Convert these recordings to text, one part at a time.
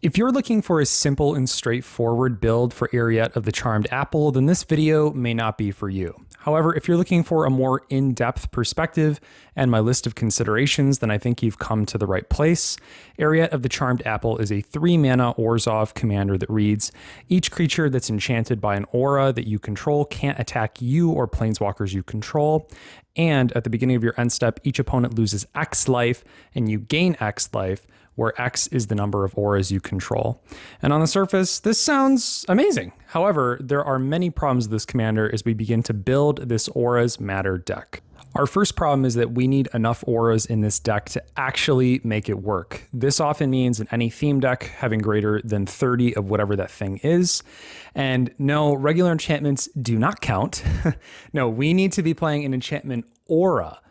If you're looking for a simple and straightforward build for Eriette of the Charmed Apple, then this video may not be for you. However, if you're looking for a more in-depth perspective and my list of considerations, then I think you've come to the right place. Eriette of the Charmed Apple is a 3-mana Orzhov commander that reads, each creature that's enchanted by an aura that you control can't attack you or planeswalkers you control. And at the beginning of your end step, each opponent loses X life and you gain X life, where X is the number of auras you control. And on the surface, this sounds amazing. However, there are many problems with this commander as we begin to build this Auras Matter deck. Our first problem is that we need enough auras in this deck to actually make it work. This often means in any theme deck having greater than 30 of whatever that thing is. And no, regular enchantments do not count. No, we need to be playing an enchantment aura.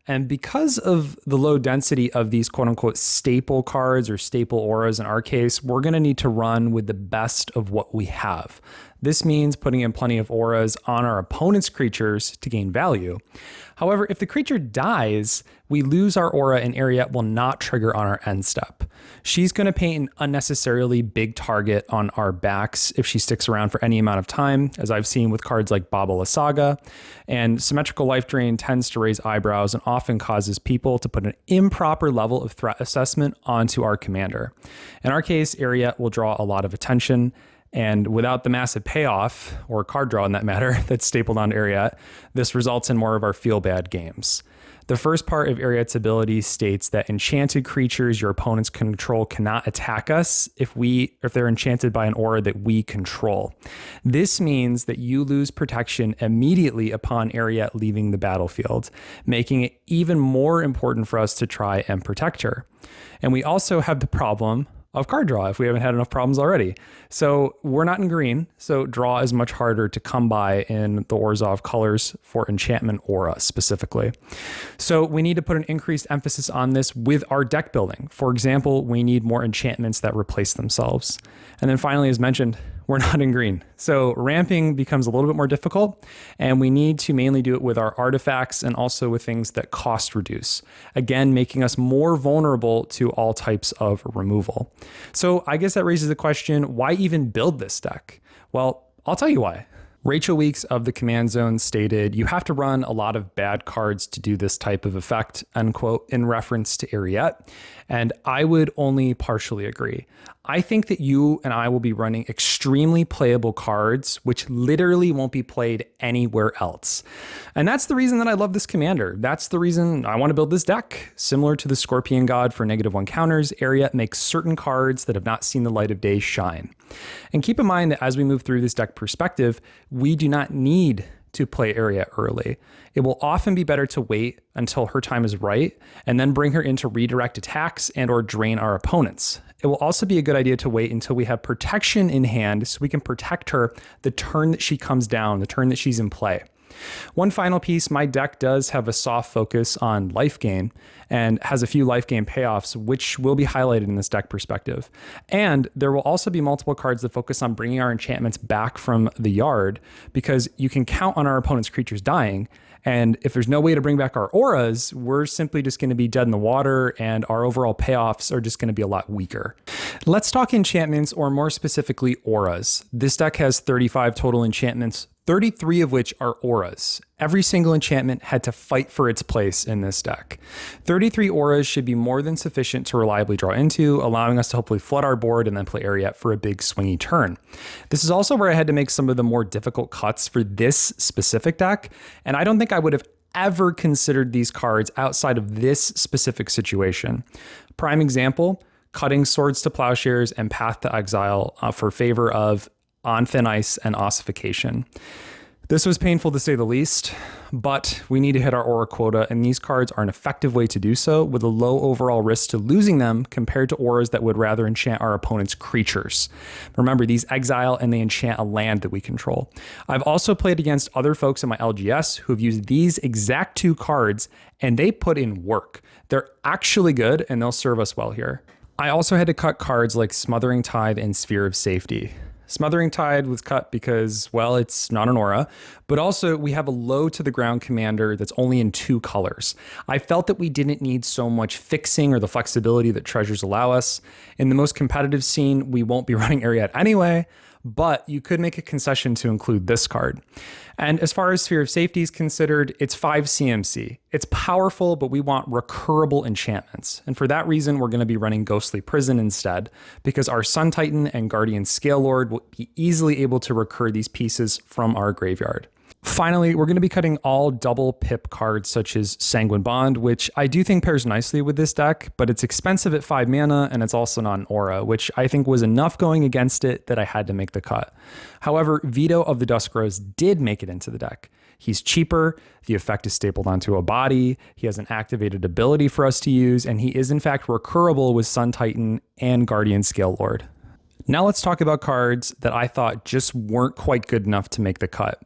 And because of the low density of these quote unquote staple cards or staple auras in our case, we're going to need to run with the best of what we have. This means putting in plenty of auras on our opponent's creatures to gain value. However, if the creature dies, we lose our aura and Eriette will not trigger on our end step. She's going to paint an unnecessarily big target on our backs if she sticks around for any amount of time, as I've seen with cards like Babala Saga. And Symmetrical Life Drain tends to raise eyebrows and often causes people to put an improper level of threat assessment onto our commander. In our case, Eriette will draw a lot of attention. And without the massive payoff, or card draw in that matter, that's stapled on Eriette, this results in more of our feel-bad games. The first part of Eriette's ability states that enchanted creatures your opponents control cannot attack us if they're enchanted by an aura that we control. This means that you lose protection immediately upon Eriette leaving the battlefield, making it even more important for us to try and protect her. And we also have the problem of card draw if we haven't had enough problems already. So we're not in green, so draw is much harder to come by in the Orzhov colors for enchantment aura specifically. So we need to put an increased emphasis on this with our deck building. For example, we need more enchantments that replace themselves. And then finally, as mentioned, we're not in green. So ramping becomes a little bit more difficult, and we need to mainly do it with our artifacts and also with things that cost reduce. Again, making us more vulnerable to all types of removal. So I guess that raises the question, why even build this deck? Well, I'll tell you why. Rachel Weeks of the Command Zone stated, you have to run a lot of bad cards to do this type of effect, unquote, in reference to Eriette. And I would only partially agree. I think that you and I will be running extremely playable cards, which literally won't be played anywhere else. And that's the reason that I love this commander. That's the reason I want to build this deck. Similar to the Scorpion God for -1 counters, Eriette makes certain cards that have not seen the light of day shine. And keep in mind that as we move through this deck perspective, we do not need to play Eriette early. It will often be better to wait until her time is right and then bring her in to redirect attacks and or drain our opponents. It will also be a good idea to wait until we have protection in hand so we can protect her the turn that she comes down, the turn that she's in play. One final piece, my deck does have a soft focus on life gain and has a few life gain payoffs, which will be highlighted in this deck perspective. And there will also be multiple cards that focus on bringing our enchantments back from the yard, because you can count on our opponent's creatures dying. And if there's no way to bring back our auras, we're simply just going to be dead in the water and our overall payoffs are just going to be a lot weaker. Let's talk enchantments, or more specifically auras. This deck has 35 total enchantments, 33 of which are auras. Every single enchantment had to fight for its place in this deck. 33 auras should be more than sufficient to reliably draw into, allowing us to hopefully flood our board and then play Eriette for a big swingy turn. This is also where I had to make some of the more difficult cuts for this specific deck, and I don't think I would have ever considered these cards outside of this specific situation. Prime example, cutting Swords to Plowshares and Path to Exile for favor of On Thin Ice and Ossification. This was painful to say the least, but we need to hit our aura quota, and these cards are an effective way to do so with a low overall risk to losing them compared to auras that would rather enchant our opponent's creatures. Remember, these exile and they enchant a land that we control. I've also played against other folks in my LGS who have used these exact 2 cards, and they put in work. They're actually good, and they'll serve us well here. I also had to cut cards like Smothering Tithe and Sphere of Safety. Smothering Tide was cut because, well, it's not an aura, but also we have a low to the ground commander that's only in 2 colors. I felt that we didn't need so much fixing or the flexibility that treasures allow us. In the most competitive scene, we won't be running Eriette anyway, but you could make a concession to include this card. And as far as Sphere of Safety is considered, it's 5 CMC. It's powerful, but we want recurable enchantments. And for that reason, we're going to be running Ghostly Prison instead, because our Sun Titan and Guardian Scale Lord will be easily able to recur these pieces from our graveyard. Finally, we're going to be cutting all double pip cards such as Sanguine Bond, which I do think pairs nicely with this deck, but it's expensive at 5 mana and it's also not an aura, which I think was enough going against it that I had to make the cut. However, Veto of the Dusk Rose did make it into the deck. He's cheaper, the effect is stapled onto a body, he has an activated ability for us to use, and he is in fact recurable with Sun Titan and Guardian Scale Lord. Now let's talk about cards that I thought just weren't quite good enough to make the cut.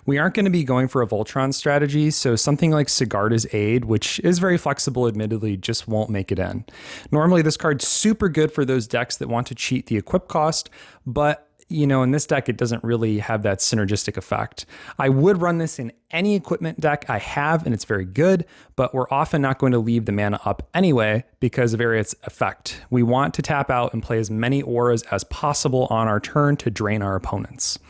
We aren't going to be going for a Voltron strategy, so something like Sigarda's Aid, which is very flexible admittedly, just won't make it in. Normally this card's super good for those decks that want to cheat the equip cost, but in this deck, it doesn't really have that synergistic effect. I would run this in any equipment deck I have, and it's very good, but we're often not going to leave the mana up anyway because of Eriette's effect. We want to tap out and play as many auras as possible on our turn to drain our opponents.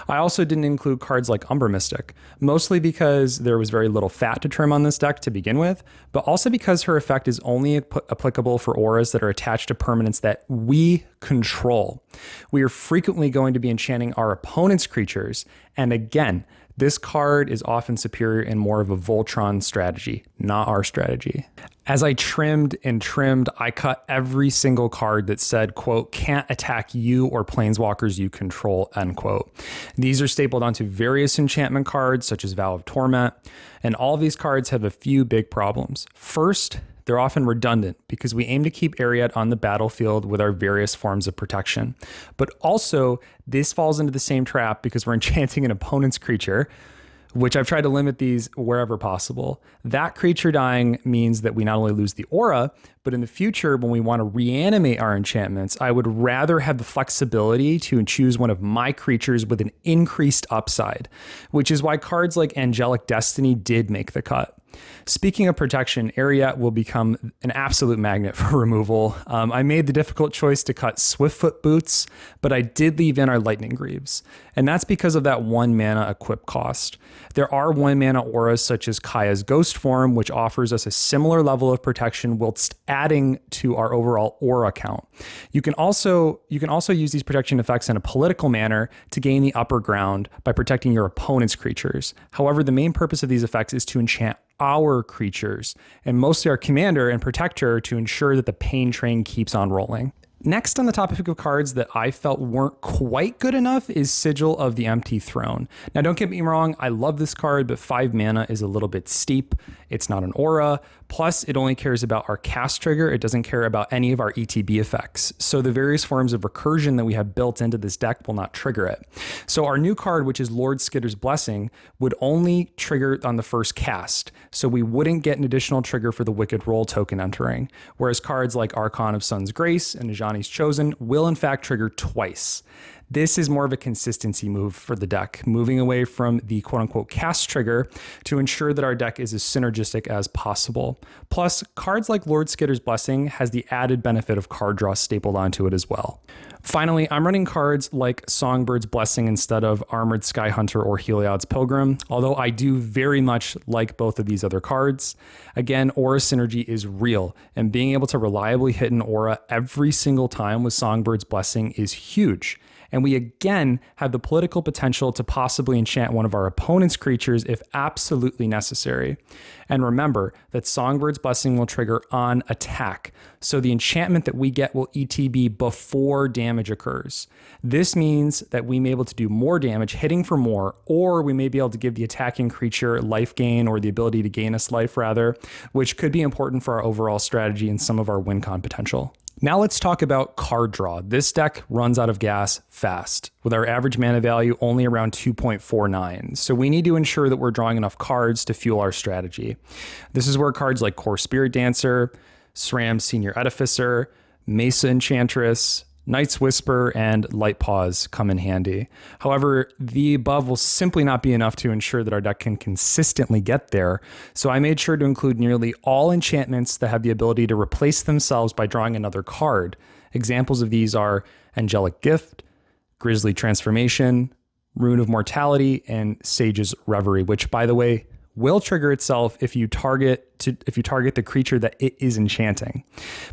I also didn't include cards like Umber Mystic, mostly because there was very little fat to trim on this deck to begin with, but also because her effect is only applicable for auras that are attached to permanents that we control. We are frequently going to be enchanting our opponent's creatures, and again, this card is often superior in more of a Voltron strategy, not our strategy. As I trimmed and trimmed, I cut every single card that said, quote, can't attack you or planeswalkers you control, end quote. These are stapled onto various enchantment cards, such as Vow of Torment, and all of these cards have a few big problems. First, they're often redundant because we aim to keep Eriette on the battlefield with our various forms of protection. But also, this falls into the same trap because we're enchanting an opponent's creature, which I've tried to limit these wherever possible. That creature dying means that we not only lose the aura, but in the future, when we want to reanimate our enchantments, I would rather have the flexibility to choose one of my creatures with an increased upside, which is why cards like Angelic Destiny did make the cut. Speaking of protection, Eriette will become an absolute magnet for removal. I made the difficult choice to cut Swiftfoot Boots, but I did leave in our Lightning Greaves. And that's because of that 1 mana equip cost. There are 1 mana auras such as Kaya's Ghost Form, which offers us a similar level of protection whilst adding to our overall aura count. You can also use these protection effects in a political manner to gain the upper ground by protecting your opponent's creatures. However, the main purpose of these effects is to enchant our creatures, and mostly our commander and protector, to ensure that the pain train keeps on rolling. Next on the topic of cards that I felt weren't quite good enough is Sigil of the Empty Throne. Now don't get me wrong, I love this card, but 5 mana is a little bit steep. It's not an aura. Plus, it only cares about our cast trigger. It doesn't care about any of our ETB effects. So the various forms of recursion that we have built into this deck will not trigger it. So our new card, which is Lord Skitter's Blessing, would only trigger on the first cast. So we wouldn't get an additional trigger for the Wicked Roll token entering. Whereas cards like Archon of Sun's Grace and Najani's Chosen will in fact trigger twice. This is more of a consistency move for the deck, moving away from the quote-unquote cast trigger to ensure that our deck is as synergistic as possible. Plus, cards like Lord Skitter's Blessing has the added benefit of card draw stapled onto it as well. Finally, I'm running cards like Songbird's Blessing instead of Armored Sky Hunter or Heliod's Pilgrim, although I do very much like both of these other cards. Again, aura synergy is real, and being able to reliably hit an aura every single time with Songbird's Blessing is huge. And we again have the political potential to possibly enchant one of our opponent's creatures if absolutely necessary. And remember that Songbird's Blessing will trigger on attack, so the enchantment that we get will ETB before damage occurs. This means that we may be able to do more damage hitting for more, or we may be able to give the attacking creature life gain, or the ability to gain us life rather, which could be important for our overall strategy and some of our win con potential. Now let's talk about card draw. This deck runs out of gas fast, with our average mana value only around 2.49. So we need to ensure that we're drawing enough cards to fuel our strategy. This is where cards like Core Spirit Dancer, SRAM Senior Edificer, Mesa Enchantress, Night's Whisper and Light Pause come in handy. However, the above will simply not be enough to ensure that our deck can consistently get there, so I made sure to include nearly all enchantments that have the ability to replace themselves by drawing another card. Examples of these are Angelic Gift, Grisly Transformation, Rune of Mortality, and Sage's Reverie, which, by the way, will trigger itself if you target the creature that it is enchanting.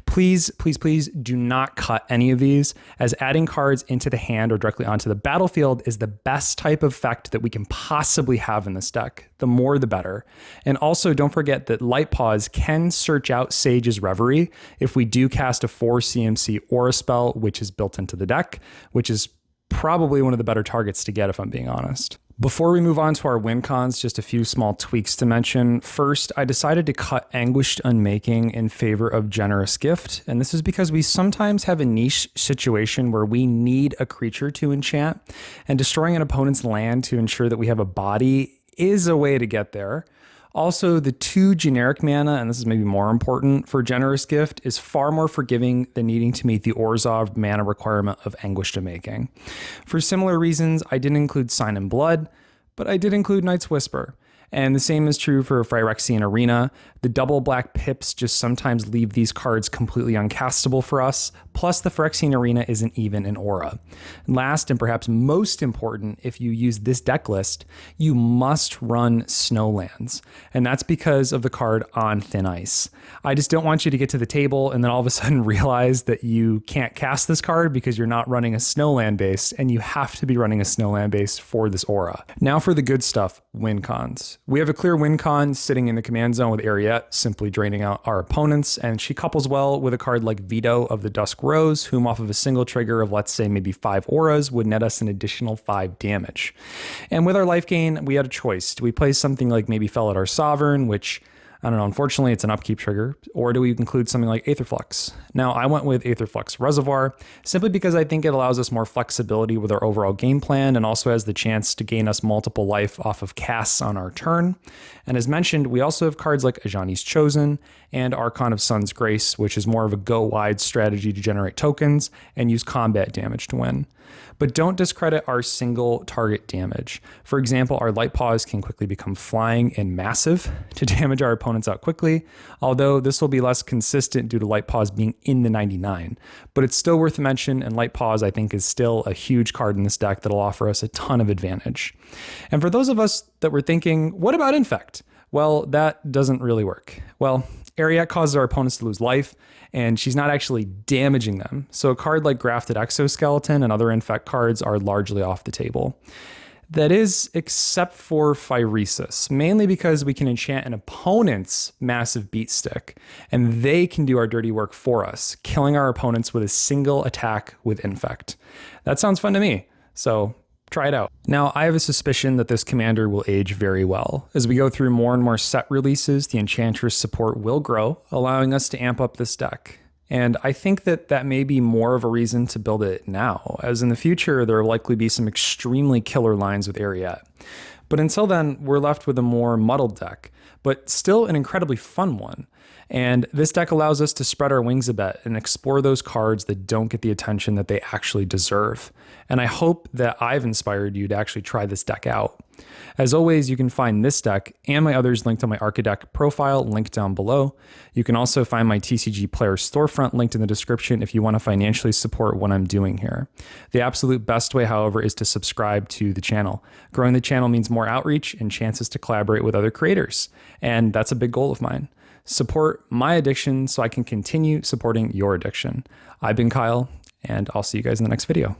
Please, please, please do not cut any of these, as adding cards into the hand or directly onto the battlefield is the best type of effect that we can possibly have in this deck. The more, the better. And also, don't forget that Light Pause can search out Sage's Reverie if we do cast a 4 CMC Aura spell, which is built into the deck, which is probably one of the better targets to get, if I'm being honest. Before we move on to our win cons, just a few small tweaks to mention. First, I decided to cut Anguished Unmaking in favor of Generous Gift, and this is because we sometimes have a niche situation where we need a creature to enchant, and destroying an opponent's land to ensure that we have a body is a way to get there. Also, the 2 generic mana, and this is maybe more important for Generous Gift, is far more forgiving than needing to meet the Orzhov mana requirement of Anguished Unmaking. For similar reasons, I didn't include Sign in Blood, but I did include Night's Whisper. And the same is true for Phyrexian Arena. The double black pips just sometimes leave these cards completely uncastable for us, plus the Phyrexian Arena isn't even an aura. And last, and perhaps most important, if you use this deck list, you must run Snowlands. And that's because of the card On Thin Ice. I just don't want you to get to the table and then all of a sudden realize that you can't cast this card because you're not running a Snowland base, and you have to be running a Snowland base for this aura. Now for the good stuff, win cons. We have a clear win con sitting in the command zone with Eriette, simply draining out our opponents, and she couples well with a card like Veto of the Dusk Rose, whom off of a single trigger of, let's say, maybe 5 auras would net us an additional 5 damage. And with our life gain, we had a choice. Do we play something like maybe Felidar Sovereign, which, I don't know, unfortunately it's an upkeep trigger, or do we include something like Aetherflux? Now, I went with Aetherflux Reservoir simply because I think it allows us more flexibility with our overall game plan and also has the chance to gain us multiple life off of casts on our turn. And as mentioned, we also have cards like Ajani's Chosen and Archon of Sun's Grace, which is more of a go-wide strategy to generate tokens and use combat damage to win. But don't discredit our single target damage. For example, our Light Pause can quickly become Flying and Massive to damage our opponents out quickly, although this will be less consistent due to Light Pause being in the 99. But it's still worth a mention, and Light Pause, I think, is still a huge card in this deck that'll offer us a ton of advantage. And for those of us that were thinking, what about Infect? Well, that doesn't really work. Well, Eriette causes our opponents to lose life, and she's not actually damaging them. So a card like Grafted Exoskeleton and other Infect cards are largely off the table. That is, except for Phyresis, mainly because we can enchant an opponent's massive beat stick, and they can do our dirty work for us, killing our opponents with a single attack with Infect. That sounds fun to me, so try it out. Now, I have a suspicion that this commander will age very well. As we go through more and more set releases, the Enchantress support will grow, allowing us to amp up this deck. And I think that that may be more of a reason to build it now, as in the future, there will likely be some extremely killer lines with Eriette. But until then, we're left with a more muddled deck, but still an incredibly fun one. And this deck allows us to spread our wings a bit and explore those cards that don't get the attention that they actually deserve. And I hope that I've inspired you to actually try this deck out. As always, you can find this deck and my others linked on my Archideck profile, linked down below. You can also find my TCG Player storefront linked in the description if you want to financially support what I'm doing here. The absolute best way, however, is to subscribe to the channel. Growing the channel means more outreach and chances to collaborate with other creators. And that's a big goal of mine. Support my addiction so I can continue supporting your addiction. I've been Kyle, and I'll see you guys in the next video.